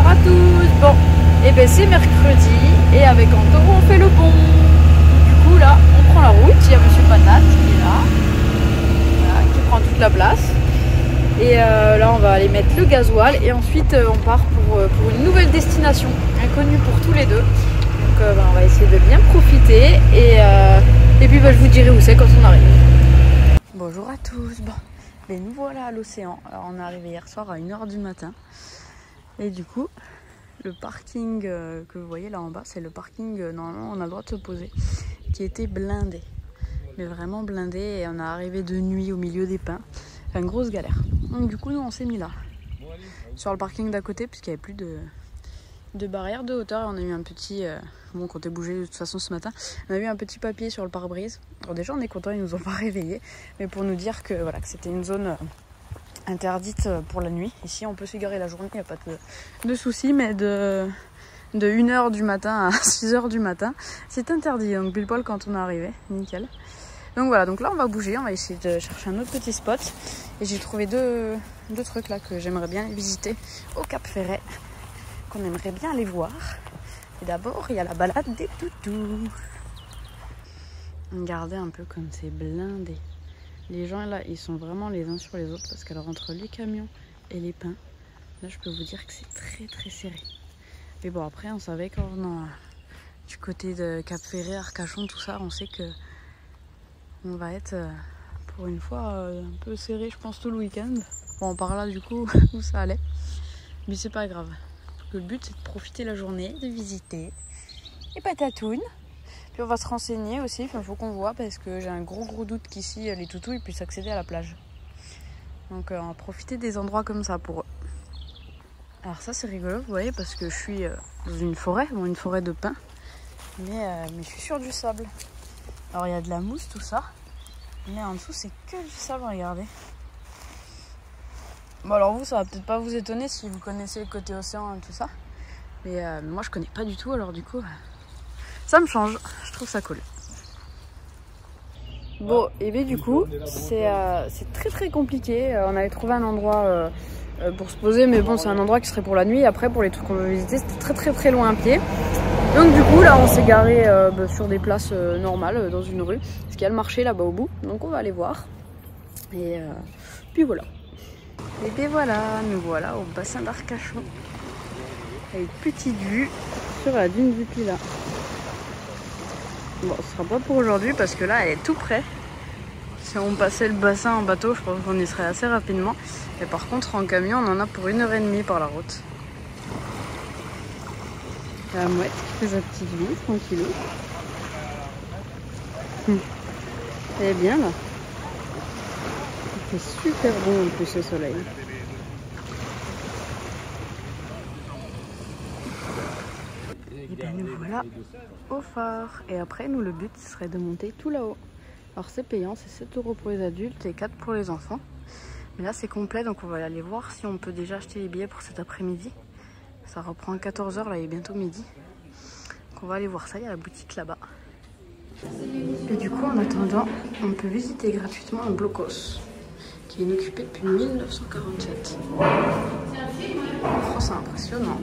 à tous. Bon, et ben c'est mercredi et avec Antoro on fait le pont. Du coup là, on prend la route. Il y a Monsieur Patate qui est là, voilà, qui prend toute la place. Et là on va aller mettre le gasoil et ensuite on part pour une nouvelle destination inconnue pour tous les deux. Donc on va essayer de bien profiter et puis je vous dirai où c'est quand on arrive. Bonjour à tous. Bon, mais nous voilà à l'océan. Alors on est arrivé hier soir à 1 h du matin. Et du coup, le parking que vous voyez là en bas, c'est le parking, normalement on a le droit de se poser, qui était blindé. Mais vraiment blindé, et on est arrivé de nuit au milieu des pins. Enfin, grosse galère. Donc du coup, nous on s'est mis là, sur le parking d'à côté, puisqu'il n'y avait plus de barrière de hauteur. Et on a eu un petit, bon, quand t'es bougé de toute façon ce matin, on a eu un petit papier sur le pare-brise. Alors déjà on est content, ils nous ont pas réveillés, mais pour nous dire que voilà, que c'était une zone interdite pour la nuit. Ici on peut s'égarer la journée, il n'y a pas de soucis, mais de 1 h du matin à 6 h du matin, c'est interdit. Donc pile poil quand on est arrivé, nickel. Donc voilà, donc là on va bouger, on va essayer de chercher un autre petit spot. Et j'ai trouvé deux trucs là que j'aimerais bien visiter au Cap Ferret, qu'on aimerait bien aller voir. Et d'abord il y a la balade des toutous. Regardez un peu comme c'est blindé. Les gens là, ils sont vraiment les uns sur les autres, parce qu'alors entre les camions et les pins, là je peux vous dire que c'est très très serré. Mais bon, après on savait qu'en venant du côté de Cap Ferret, Arcachon, tout ça, on sait que on va être pour une fois un peu serré, je pense, tout le week-end. Bon, par là du coup où ça allait, mais c'est pas grave. Le but c'est de profiter la journée, de visiter et patatoun. Puis on va se renseigner aussi, il faut qu'on voit, parce que j'ai un gros doute qu'ici les toutous ils puissent accéder à la plage. Donc on va profiter des endroits comme ça pour eux. Alors ça c'est rigolo, vous voyez, parce que je suis dans une forêt, bon, une forêt de pins, mais je suis sur du sable. Alors il y a de la mousse, tout ça, mais en dessous c'est que du sable, regardez. Bon alors vous, ça va peut-être pas vous étonner si vous connaissez le côté océan et tout ça, mais moi je connais pas du tout, alors du coup ça me change, je trouve ça cool. Bon, et bien du coup c'est très compliqué. On avait trouvé un endroit pour se poser, mais bon, c'est un endroit qui serait pour la nuit. Après pour les trucs qu'on veut visiter, c'était très loin à pied. Donc du coup là on s'est garé sur des places normales dans une rue, parce qu'il y a le marché là-bas au bout, donc on va aller voir. Et puis voilà. Et bien voilà, nous voilà au bassin d'Arcachon, avec petite vue sur la dune du Pilat. Bon, ce sera pas pour aujourd'hui parce que là elle est tout près. Si on passait le bassin en bateau, je pense qu'on y serait assez rapidement. Et par contre en camion on en a pour 1 h 30 par la route. La mouette qui fait sa petite vie, tranquillou. Elle est bien là. Il fait super bon en plus ce soleil. Et bien nous voilà au phare. Et après nous, le but serait de monter tout là-haut. Alors c'est payant, c'est 7 € pour les adultes et 4 pour les enfants. Mais là c'est complet, donc on va aller voir si on peut déjà acheter les billets pour cet après-midi. Ça reprend à 14 h, là il est bientôt midi. Donc on va aller voir ça, il y a la boutique là-bas. Et du coup en attendant, on peut visiter gratuitement un blocos qui est inoccupé depuis 1947. Oh, c'est impressionnant.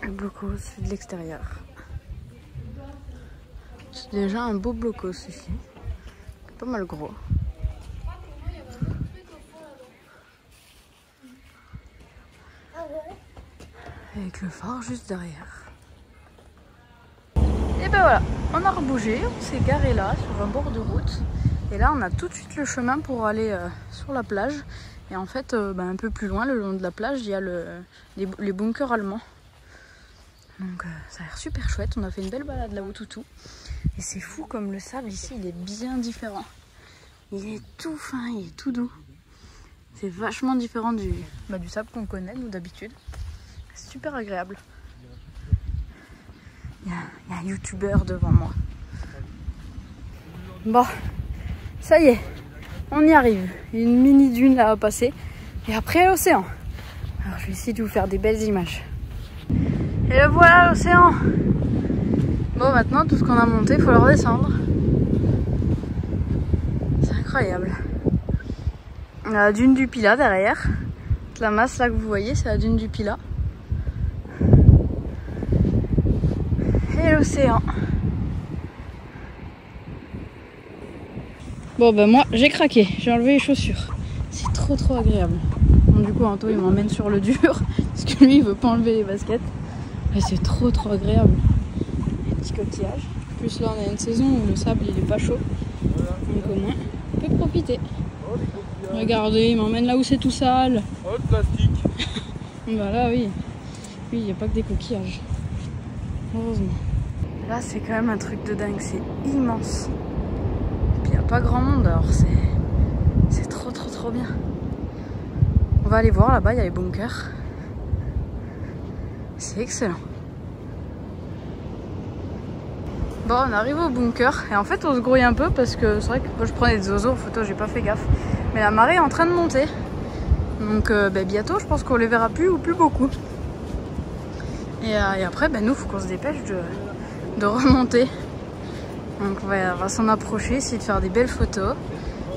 Le blocos, c'est de l'extérieur. C'est déjà un beau blocos ici. Pas mal gros. Avec le phare juste derrière. Et ben voilà, on a rebougé, on s'est garé là sur un bord de route. Et là on a tout de suite le chemin pour aller sur la plage. Et en fait un peu plus loin, le long de la plage, il y a les bunkers allemands. Donc ça a l'air super chouette, on a fait une belle balade là au toutou. Et c'est fou comme le sable ici il est bien différent. Il est tout fin, il est tout doux. C'est vachement différent du sable qu'on connaît nous d'habitude. C'est super agréable. Il y a un youtubeur devant moi. Bon, ça y est, on y arrive. Une mini dune là à passer. Et après l'océan. Alors je vais essayer de vous faire des belles images. Et le voilà l'océan. Bon, maintenant tout ce qu'on a monté, il faut le redescendre. C'est incroyable. La dune du Pilat derrière. La masse là que vous voyez, c'est la dune du Pilat. Et l'océan. Bon ben moi j'ai craqué, j'ai enlevé les chaussures. C'est trop agréable. Bon, du coup Anto il m'emmène sur le dur parce que lui il veut pas enlever les baskets. Et c'est trop agréable. Les petits coquillages. En plus là on a une saison où le sable il est pas chaud. Donc au moins on peut profiter. Regardez, il m'emmène là où c'est tout sale. Oh le plastique. Bah là oui. Oui, il n'y a pas que des coquillages. Heureusement. Là c'est quand même un truc de dingue, c'est immense. Et puis il n'y a pas grand monde alors c'est trop bien. On va aller voir là-bas, il y a les bunkers. C'est excellent. Bon, on arrive au bunker et en fait on se grouille un peu parce que c'est vrai que quand je prenais des oiseaux en photo, j'ai pas fait gaffe. Mais la marée est en train de monter. Donc bientôt je pense qu'on les verra plus ou plus beaucoup. Et après il nous faut qu'on se dépêche de remonter. Donc on va s'en approcher, essayer de faire des belles photos.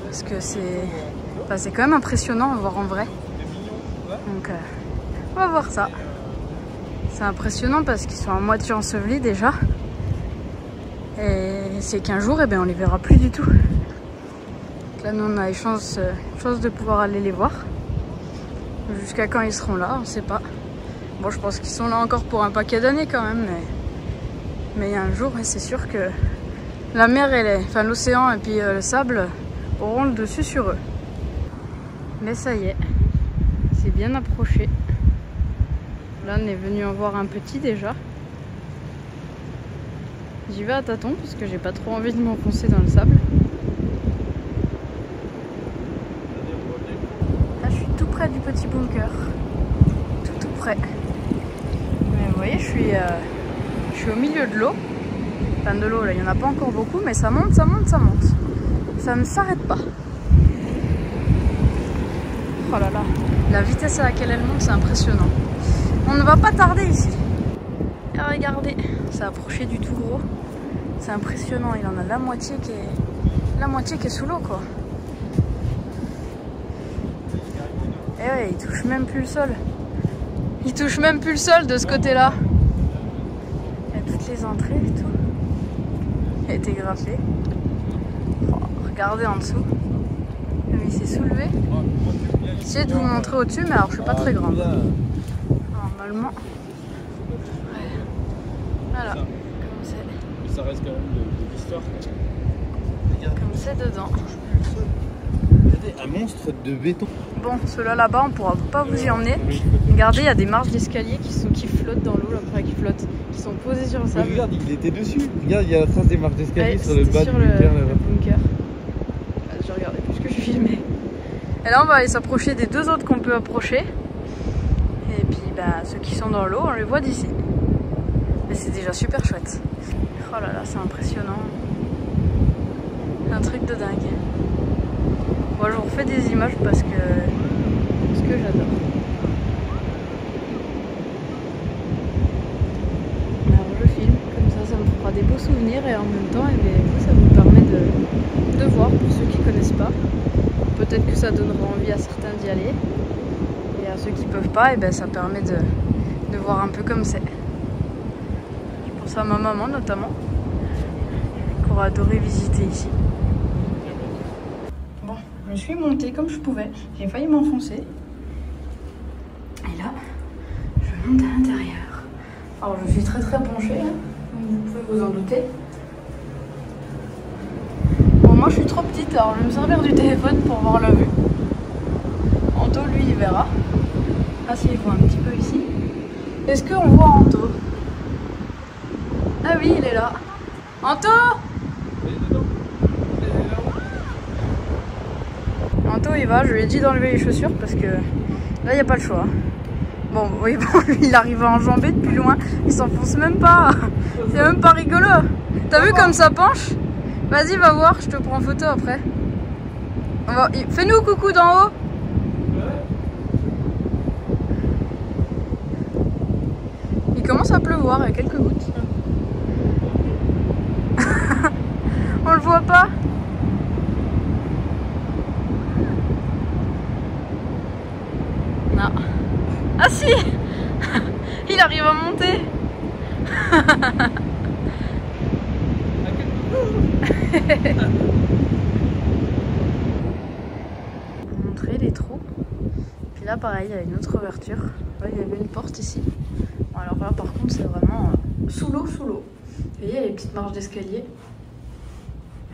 Parce que c'est quand même impressionnant à voir en vrai. Donc on va voir ça. C'est impressionnant parce qu'ils sont à moitié ensevelis déjà. Et c'est qu'un jour on les verra plus du tout. Donc là nous on a eu chance de pouvoir aller les voir. Jusqu'à quand ils seront là, on sait pas. Bon je pense qu'ils sont là encore pour un paquet d'années quand même. Mais il y a un jour c'est sûr que la mer l'océan et puis le sable auront le dessus sur eux. Mais ça y est, c'est bien approché. Là on est venu en voir un petit déjà. J'y vais à tâtons parce que j'ai pas trop envie de m'enfoncer dans le sable. Là je suis tout près du petit bunker. Tout près. Mais vous voyez je suis au milieu de l'eau. Enfin de l'eau là, il n'y en a pas encore beaucoup mais ça monte. Ça ne s'arrête pas. Oh là là, la vitesse à laquelle elle monte c'est impressionnant. On ne va pas tarder ici. Et regardez, ça a approché du tout gros. C'est impressionnant, il en a la moitié qui est sous l'eau quoi. Et ouais, il touche même plus le sol. Il touche même plus le sol de ce côté-là. Il y a toutes les entrées et tout. Il a été graffé. Oh, regardez en dessous. Il s'est soulevé. J'essaie de vous montrer au-dessus, mais alors je suis pas très grande. Normalement. Ouais. Voilà. Comme c'est. Ça reste quand même de l'histoire. Comme c'est dedans. Regardez, un monstre de béton. Bon, ceux-là là-bas, on pourra pas vous y emmener. Regardez, il y a des marches d'escalier qui flottent dans l'eau, enfin qui flottent, qui sont posées sur le sable. Regarde, il était dessus. Regarde, il y a la trace des marches d'escalier sur le bas du bunker là-bas. Bunker. Je regardais plus que je filmais. Et là, on va aller s'approcher des deux autres qu'on peut approcher. Et puis, ceux qui sont dans l'eau, on les voit d'ici. Mais c'est déjà super chouette. Oh là là, c'est impressionnant. Un truc de dingue. Moi, je vous refais des images parce que j'adore. Alors, je filme, comme ça me fera des beaux souvenirs et en même temps, ça vous permet de voir pour ceux qui ne connaissent pas. Peut-être que ça donnera envie à certains d'y aller. Et à ceux qui ne peuvent pas, ça permet de voir un peu comme c'est. Je pense à ma maman notamment, qui aura adoré visiter ici. Bon, je suis montée comme je pouvais. J'ai failli m'enfoncer. Et là, je monte à l'intérieur. Alors je suis très penchée, hein, comme vous pouvez vous en douter. Bon, moi je suis trop petite, alors je vais me servir du téléphone pour voir la vue. Anto, lui, il verra. Ah si, il voit un petit peu ici. Est-ce qu'on voit Anto? Ah oui, il est là. Anto! Anto, il va, je lui ai dit d'enlever les chaussures parce que là, il n'y a pas le choix. Bon, oui, bon, lui, il arrive à enjamber depuis loin. Il s'enfonce même pas. C'est même pas rigolo. T'as vu comme ça penche? Vas-y, va voir, je te prends en photo après. Fais-nous coucou d'en haut. Il commence à pleuvoir, il y a quelques gouttes. On le voit pas. Montrer les trous. Puis là pareil, il y a une autre ouverture. Là, il y avait une porte ici. Bon, alors là par contre c'est vraiment sous l'eau, sous l'eau. Vous voyez, il y a les petites marches d'escalier.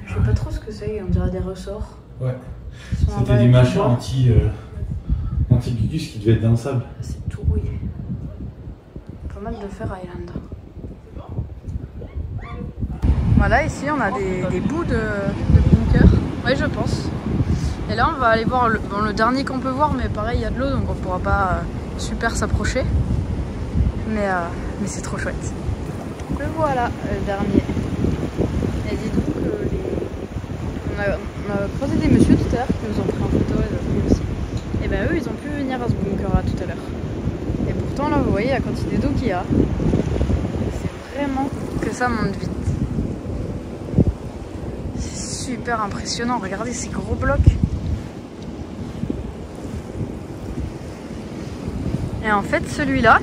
Je sais pas trop ce que c'est, on dirait des ressorts. Ouais. C'était des machins anti-gugus qui devaient être dans le sable. C'est tout rouillé. Pas mal de fer Island. Voilà, ici on a des bouts de bunker. Oui, je pense. Et là on va aller voir le dernier qu'on peut voir, mais pareil il y a de l'eau donc on pourra pas super s'approcher. Mais c'est trop chouette. Le voilà, le dernier. Et dis donc, on a croisé des messieurs tout à l'heure qui nous ont pris en photo, et aussi. Et ben eux ils ont pu venir à ce bunker là tout à l'heure. Et pourtant là vous voyez la quantité d'eau qu'il y a. C'est vraiment que ça monte vite. C'est super impressionnant, regardez ces gros blocs. Et en fait celui-là,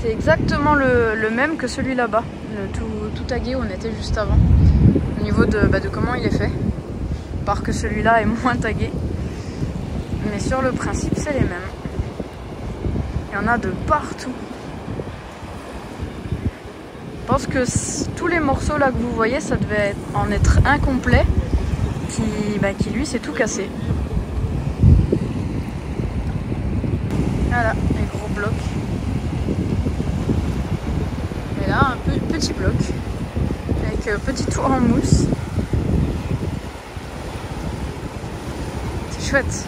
c'est exactement le même que celui là-bas, tout tagué où on était juste avant. Au niveau de comment il est fait. Par que celui-là est moins tagué. Mais sur le principe, c'est les mêmes. Il y en a de partout. Je pense que tous les morceaux là que vous voyez, ça devait en être un complet qui lui s'est tout cassé. Voilà, les gros blocs. Et là, un petit bloc avec petit tour en mousse. C'est chouette.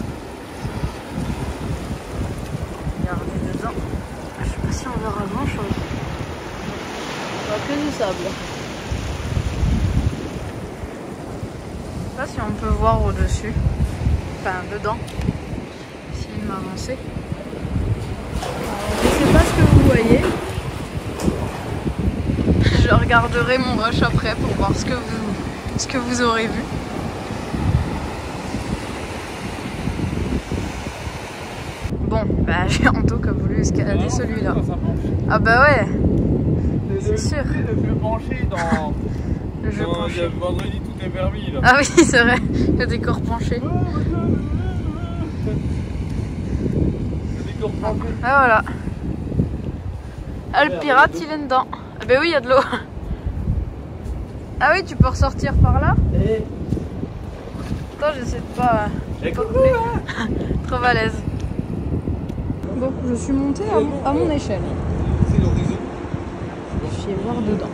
Regardez dedans. Je sais pas si on verra grand chose. On voit que du sable. Je sais pas si on peut voir au-dessus. Enfin, dedans. Essayer de m'avancer. Je sais pas ce que vous voyez. Je regarderai mon rush après pour voir ce que vous aurez vu. Bon, j'ai Anto qui a voulu escalader celui-là. Ah bah ouais, c'est sûr. Le jeu penché dans... Le jeu penché. Vendredi tout est permis là. Ah oui, c'est vrai, le décor penché. Le décor penché. Ah voilà. Ah le pirate il est dedans. Ah bah oui, il y a de l'eau. Ah oui, tu peux ressortir par là. Attends, j'essaie de pas couler. Trop balèze. Donc je suis montée à mon échelle. C'est l'horizon. Je vais voir dedans.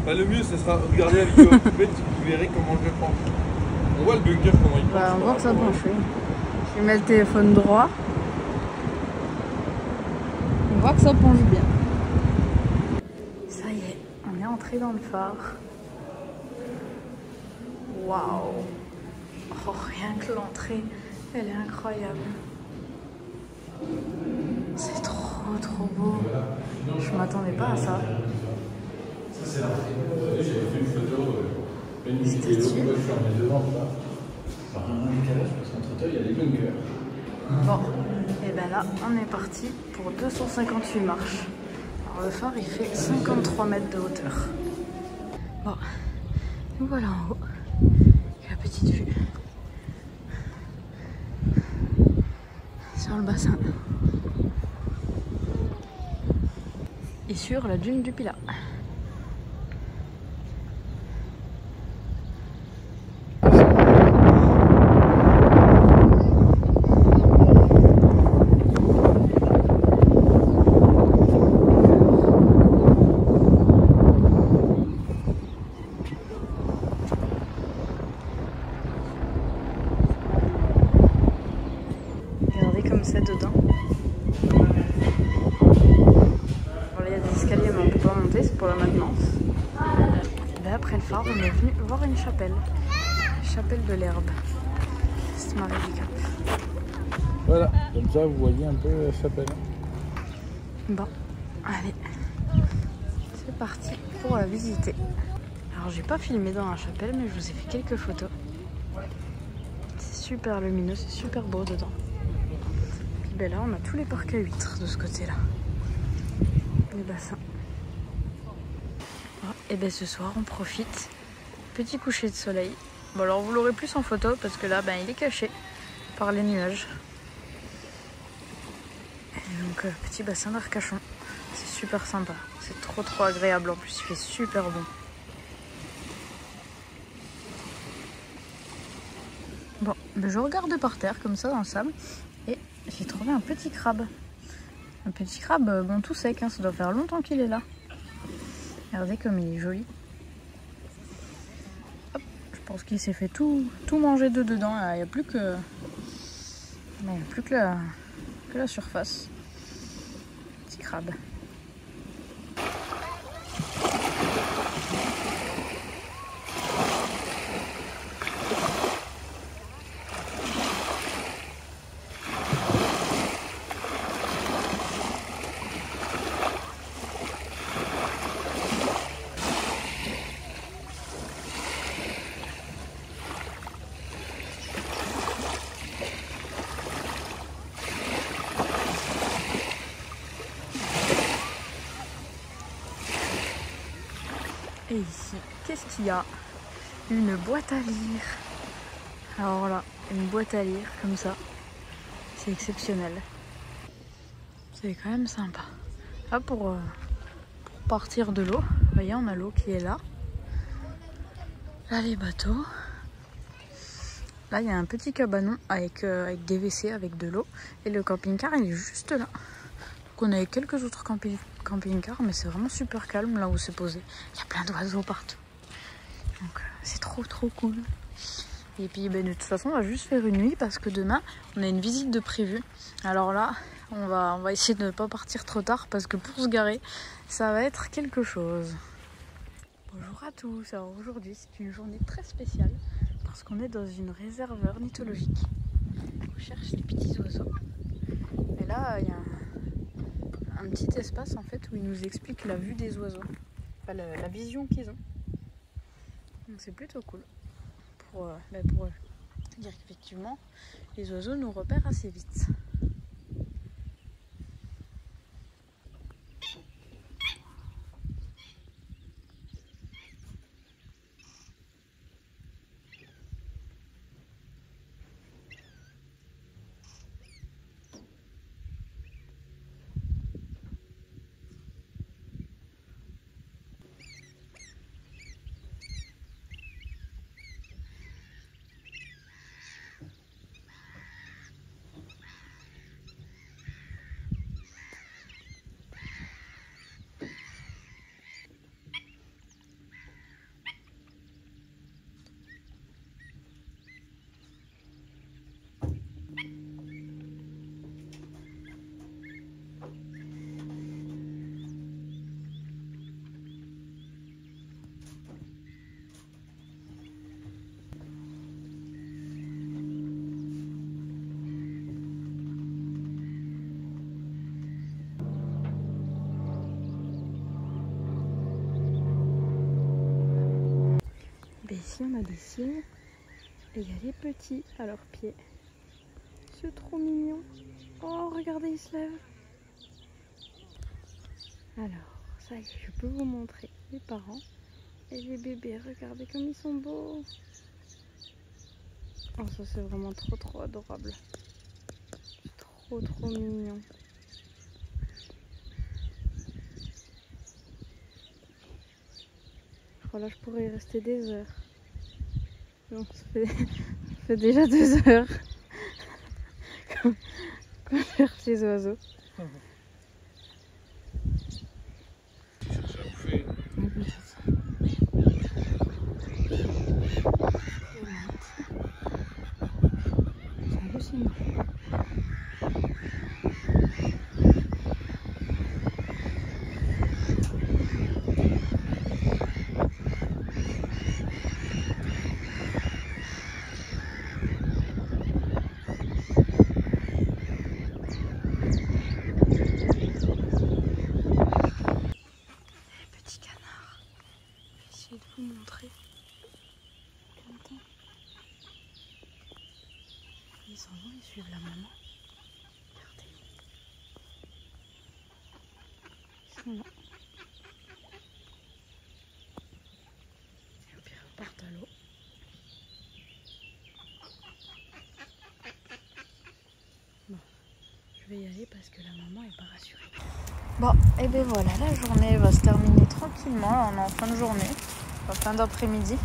Bah, le mieux ce sera regarder la vidéo complète, vous verrez comment je penche. On voit le bunker comment il penche. On voit que ça penche. Je vais mettre le téléphone droit. On voit que ça penche bien. Ça y est, on est entré dans le phare. Waouh! Oh, rien que l'entrée, elle est incroyable. C'est trop beau. Je m'attendais pas à ça. Ça c'est l'entrée. J'ai fait une photo. Une vidéo. Je suis remis devant là. Alors un décalage parce qu'entre-temps il y a des bunkers. Bon, et ben là on est parti pour 258 marches. Alors le phare il fait 53 mètres de hauteur. Bon, nous voilà en haut. La petite vue sur le bassin et sur la dune du Pilat. C'est dedans. Voilà, il y a des escaliers mais on ne peut pas monter, c'est pour la maintenance. Et là, après le phare, on est venu voir une chapelle. Chapelle de l'herbe. C'est Marie du Cap. Voilà, comme ça vous voyez un peu la chapelle. Bon, allez. C'est parti pour la visiter. Alors j'ai pas filmé dans la chapelle mais je vous ai fait quelques photos. C'est super lumineux, c'est super beau dedans. Ben là on a tous les parcs à huîtres de ce côté là, les bassins. Et bien ce soir on profite. Petit coucher de soleil. Bon alors vous l'aurez plus en photo parce que là il est caché par les nuages. Et donc petit bassin d'Arcachon. C'est super sympa. C'est trop agréable en plus. Il fait super bon. Bon, je regarde par terre comme ça dans le sable et j'ai trouvé un petit crabe. Un petit crabe, bon tout sec, hein, ça doit faire longtemps qu'il est là. Regardez comme il est joli. Hop, je pense qu'il s'est fait tout manger de dedans. Il n'y a plus que, que la surface. Petit crabe. Et ici, qu'est-ce qu'il y a? Une boîte à lire. Alors là, une boîte à lire comme ça, c'est exceptionnel. C'est quand même sympa. Là pour partir de l'eau, vous voyez, on a l'eau qui est là. Là les bateaux. Là il y a un petit cabanon avec des WC, avec de l'eau. Et le camping-car il est juste là. Donc on a quelques autres camping-cars, mais c'est vraiment super calme là où c'est posé. Il y a plein d'oiseaux partout. Donc c'est trop cool. Et puis de toute façon on va juste faire une nuit parce que demain on a une visite de prévue. Alors là on va essayer de ne pas partir trop tard parce que pour se garer ça va être quelque chose. Bonjour à tous, alors aujourd'hui c'est une journée très spéciale parce qu'on est dans une réserve ornithologique. On cherche les petits oiseaux. Et là il y a un petit espace en fait où ils nous expliquent la vue des oiseaux, enfin la vision qu'ils ont. Donc c'est plutôt cool pour dire qu'effectivement les oiseaux nous repèrent assez vite. Ici on a des cygnes et il y a les petits à leurs pieds. C'est trop mignon. Oh regardez, ils se lèvent. Alors ça y est, je peux vous montrer les parents et les bébés. Regardez comme ils sont beaux. Oh ça c'est vraiment trop adorable. Trop mignon. Voilà, je pourrais y rester des heures. Donc ça fait déjà 2 heures qu'on cherche les oiseaux. Tu cherches à bouffer. C'est hallucinant. De vous montrer. Attends. Ils s'en vont, ils suivent la maman. Regardez. Ils sont là. partent à l'eau. Bon, je vais y aller parce que la maman est pas rassurée. Bon, et ben voilà, la journée va se terminer tranquillement. Là, on est en fin de journée, en fin d'après-midi.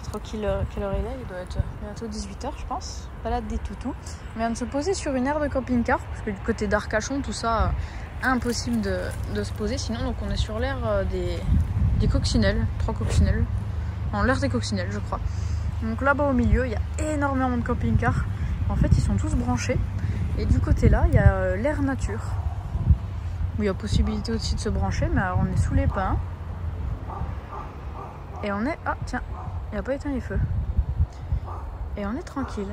Trop quelle heure il est? Il doit être bientôt 18 h, je pense. Balade des toutous. On vient de se poser sur une aire de camping-car parce que du côté d'Arcachon, tout ça, impossible de se poser. Sinon, donc on est sur l'aire des coccinelles, 3 coccinelles. En l'aire des coccinelles, je crois. Donc là-bas au milieu, il y a énormément de camping-cars. En fait, ils sont tous branchés. Et du côté là, il y a l'aire nature. Où il y a possibilité aussi de se brancher, mais alors on est sous les pins. Et on est... Ah tiens, il n'y a pas éteint les feux. Et on est tranquille.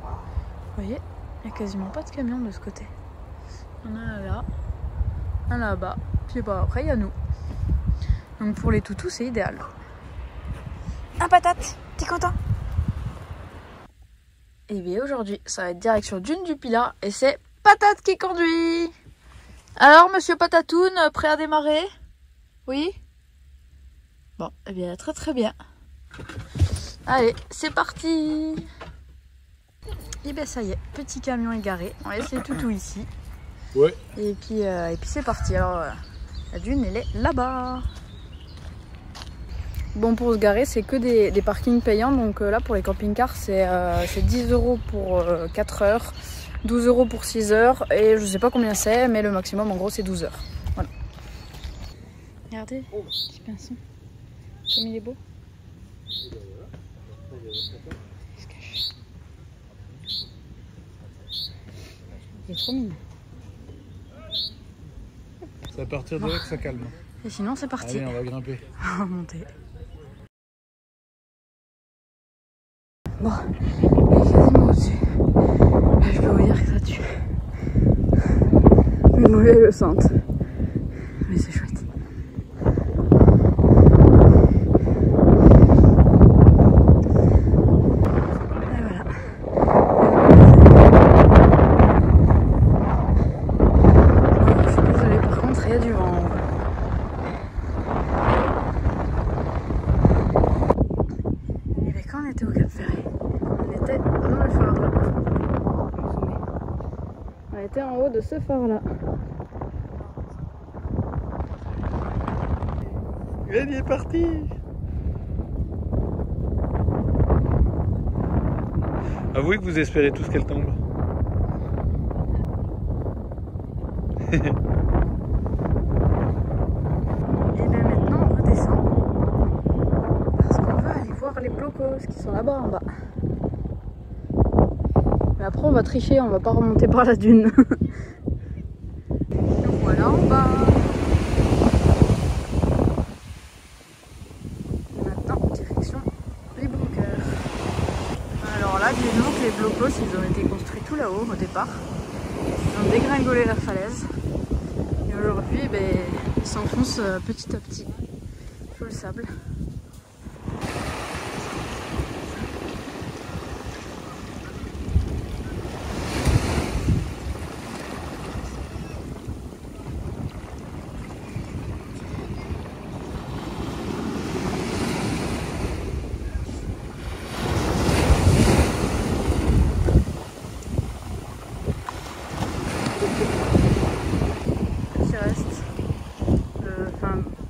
Vous voyez, il n'y a quasiment pas de camion de ce côté. On a un là, un là-bas, puis bah, après il y a nous. Donc pour les toutous, c'est idéal. Un patate, t'es content? Et bien aujourd'hui, ça va être direction Dune du Pilat et c'est Patate qui conduit. Alors, monsieur Patatoun, prêt à démarrer? Oui? Bon, eh bien, très très bien. Allez, c'est parti! Et bien, ça y est, petit camion égaré. On laisse les toutous ici. Ouais. Et puis c'est parti. Alors, la dune, elle est là-bas. Bon, pour se garer, c'est que des parkings payants. Donc là, pour les camping-cars, c'est 10 € pour 4 heures. 12 € pour 6 heures et je sais pas combien c'est, mais le maximum en gros c'est 12 heures. Voilà. Regardez, petit pinceau. Comme il est beau. Il se cache. Il est trop mignon. C'est à partir de là que ça calme. Et sinon c'est parti. Allez, on va grimper. On va monter. Bon, il est quasiment au-dessus. Je peux vous dire que ça tue. Les mauvais le sentent. Mais c'est chouette. Et voilà. Je suis désolée, par contre, il y a du vent. Et bien, quand on était au Cap Ferret, on était dans le phare là. On était en haut de ce phare là. Il est parti. Avouez que vous espérez tous qu'elle tombe. Et bien maintenant on redescend. Parce qu'on va aller voir les blocos qui sont là-bas en bas. Mais après on va tricher, on va pas remonter par la dune. Donc voilà en bas. Maintenant direction les bunkers. Alors là dis-nous que les blocos ils ont été construits tout là-haut au départ. Ils ont dégringolé la falaise. Et aujourd'hui ben, ils s'enfoncent petit à petit sous le sable.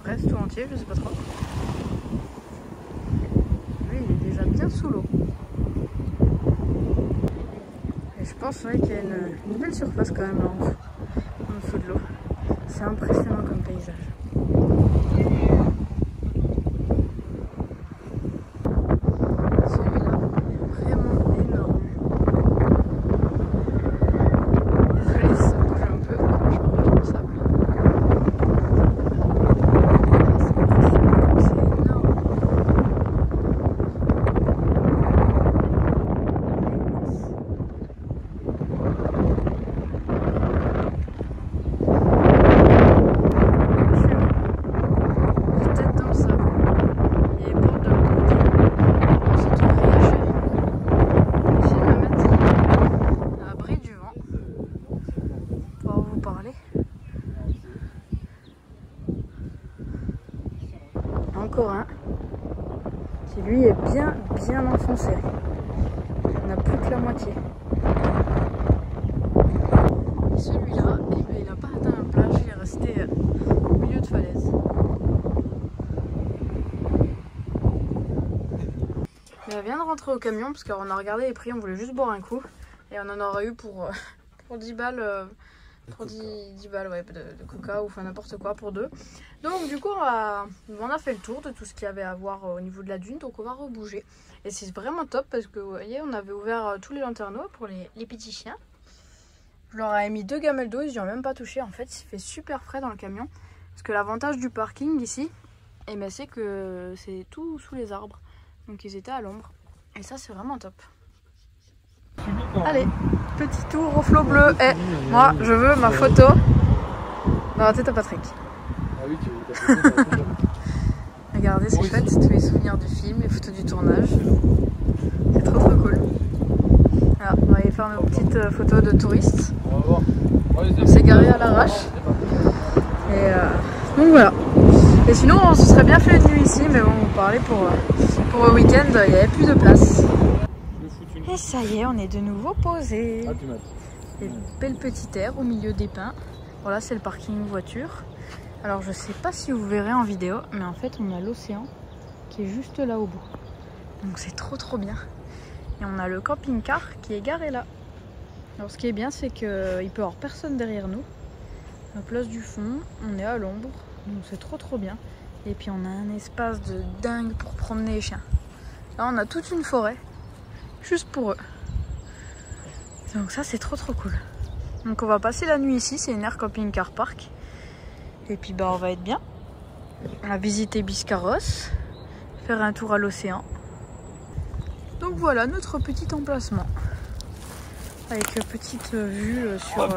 Reste tout entier, je sais pas trop. Lui il est déjà bien sous l'eau. Et je pense ouais, qu'il y a une belle surface quand même là en dessous de l'eau. C'est impressionnant comme paysage. Celui-là est vraiment énorme. Désolée si ça bouge un peu quand je marche dans le sable. qui lui est bien enfoncé. On n'a plus que la moitié. Celui-là, eh ben, il n'a pas atteint la plage, il est resté au milieu de falaise. Il vient de rentrer au camion parce qu'on a regardé les prix, on voulait juste boire un coup et on en aurait eu pour 10 balles, pour 10 balles ouais, de coca ou enfin n'importe quoi pour deux. Donc du coup on a fait le tour de tout ce qu'il y avait à voir au niveau de la dune, donc on va rebouger. Et c'est vraiment top parce que vous voyez on avait ouvert tous les lanterneaux pour les petits chiens. Je leur ai mis 2 gamelles d'eau, ils n'y ont même pas touché. En fait il fait super frais dans le camion parce que l'avantage du parking ici, eh ben, c'est que c'est tout sous les arbres. Donc ils étaient à l'ombre. Et ça c'est vraiment top. Allez, petit tour au flot bleu. Et moi je veux ma photo dans la tête à Patrick. Ah oui, tu veux ta photo. Regardez, c'est chouette, tous les souvenirs du film, les photos du tournage. C'est trop cool. Alors, on va aller faire nos petites photos de touristes. On va voir. On s'est garé à l'arrache. Et donc voilà. Et sinon, on se serait bien fait une nuit ici, mais bon, on parlait pour le week-end, il n'y avait plus de place. Et ça y est, on est de nouveau posé. Et belle petite air au milieu des pins. Voilà, c'est le parking voiture. Alors, je sais pas si vous verrez en vidéo, mais en fait, on a l'océan qui est juste là au bout. Donc, c'est trop bien. Et on a le camping-car qui est garé là. Alors, ce qui est bien, c'est qu'il peut y avoir personne derrière nous. À la place du fond, on est à l'ombre. Donc c'est trop bien. Et puis on a un espace de dingue pour promener les chiens. Là on a toute une forêt juste pour eux. Donc ça c'est trop cool. Donc on va passer la nuit ici, c'est une aire camping-car park. Et puis bah on va être bien. On va visiter Biscarrosse, faire un tour à l'océan. Donc voilà notre petit emplacement. Avec une petite vue sur,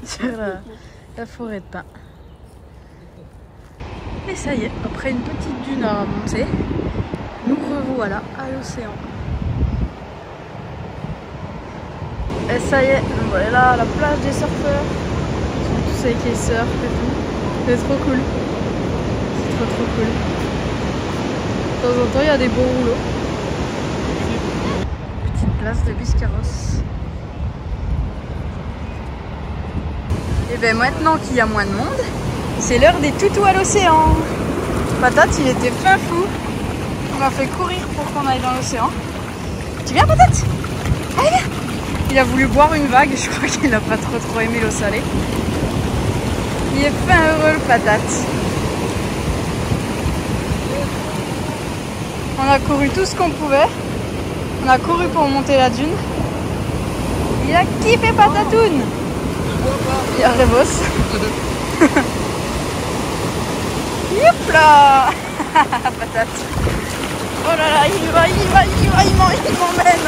sur la forêt de pins. Et ça y est, après une petite dune à monter, nous revoilà à l'océan. Et ça y est, donc voilà la plage des surfeurs. Ils sont tous avec les surfs et tout. C'est trop cool. C'est trop cool. De temps en temps, il y a des beaux rouleaux. Petite place de Biscarrosse. Et bien maintenant qu'il y a moins de monde, c'est l'heure des toutous à l'océan. Patate, il était fin fou. On m'a fait courir pour qu'on aille dans l'océan. Tu viens, Patate? Allez, viens. Il a voulu boire une vague, je crois qu'il n'a pas trop aimé l'eau salée. Il est fin heureux, le Patate. On a couru tout ce qu'on pouvait. On a couru pour monter la dune. Il a kiffé Patatoun. Il y a Revos. Youp là. Patate. Oh là là, il m'emmène.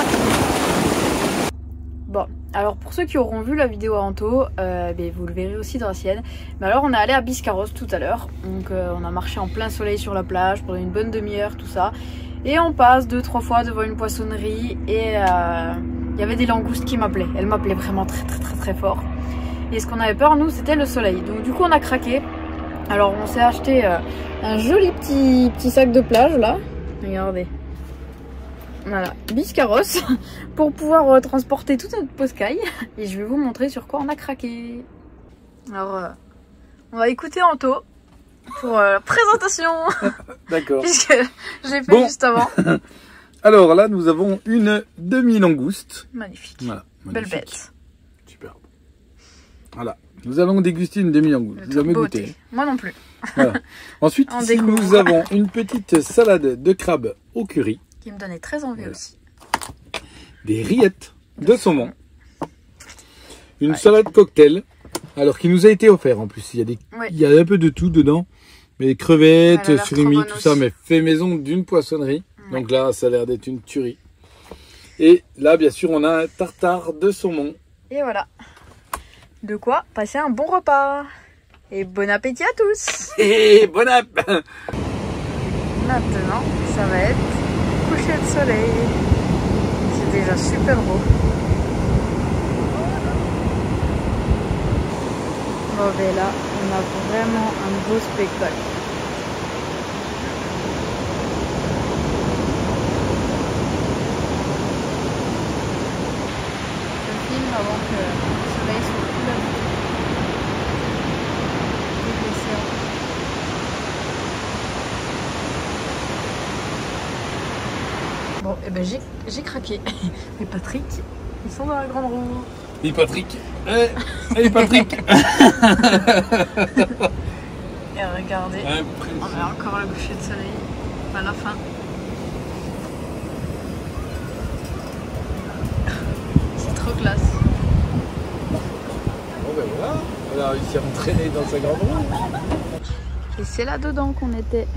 Bon, alors pour ceux qui auront vu la vidéo à Anto, vous le verrez aussi dans la sienne. Mais alors on est allé à Biscarrosse tout à l'heure. Donc on a marché en plein soleil sur la plage pendant une bonne demi-heure, tout ça. Et on passe 2-3 fois devant une poissonnerie et il y avait des langoustes qui m'appelaient. Elles m'appelaient vraiment très fort. Et ce qu'on avait peur, nous, c'était le soleil. Donc du coup, on a craqué. Alors on s'est acheté un joli petit sac de plage là. Regardez. Voilà, Biscarrosse pour pouvoir transporter toute notre poscaille. Et je vais vous montrer sur quoi on a craqué. Alors, on va écouter Anto pour la présentation. D'accord. Puisque j'ai fait juste avant. Alors là, nous avons une demi-langouste. Magnifique. Voilà, belle bête. Superbe. Voilà. Nous allons déguster une demi-langouste. Vous avez goûté? Moi non plus. Voilà. Ensuite, ici, nous avons une petite salade de crabe au curry. Qui me donnait très envie aussi. Des rillettes de saumon. Une salade cocktail. Alors, qui nous a été offert en plus. Il y a un peu de tout dedans. Mais crevettes, surimi, tout ça. Mais fait maison d'une poissonnerie. Ouais. Donc là, ça a l'air d'être une tuerie. Et là, bien sûr, on a un tartare de saumon. Et voilà. De quoi passer un bon repas. Et bon appétit à tous. Et bon app. Maintenant, ça va être coucher de soleil. C'est déjà super beau. Bon, ben là, on a vraiment un beau spectacle. Bon, et ben j'ai craqué. Et Patrick, ils sont dans la grande roue. Et Patrick. Et Patrick. Et regardez, on a encore le coucher de soleil à la fin. C'est trop classe. Bon ben voilà, on a réussi à m'entraîner dans sa grande roue. Et c'est là-dedans qu'on était.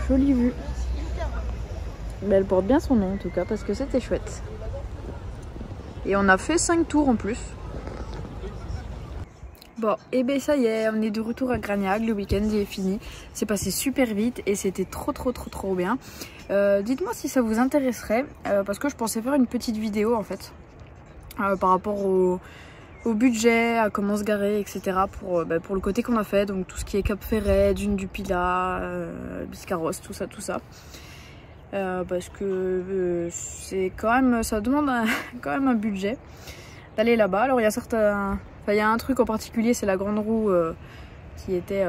Jolie vue. Mais elle porte bien son nom en tout cas parce que c'était chouette. Et on a fait 5 tours en plus. Bon, et ben ça y est, on est de retour à Gragnac, le week-end est fini. C'est passé super vite et c'était trop bien. Dites-moi si ça vous intéresserait, parce que je pensais faire une petite vidéo en fait, par rapport au budget, à comment se garer, etc. pour le côté qu'on a fait, donc tout ce qui est Cap Ferret, Dune du Pilat, Biscarrosse, tout ça. Parce que c'est quand même, ça demande quand même un budget d'aller là-bas. Alors il y a certains... Enfin, il y a un truc en particulier, c'est la grande roue qui était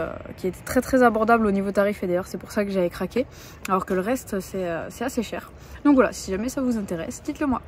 très abordable au niveau tarif, et d'ailleurs c'est pour ça que j'avais craqué, alors que le reste c'est assez cher. Donc voilà, si jamais ça vous intéresse, dites-le moi.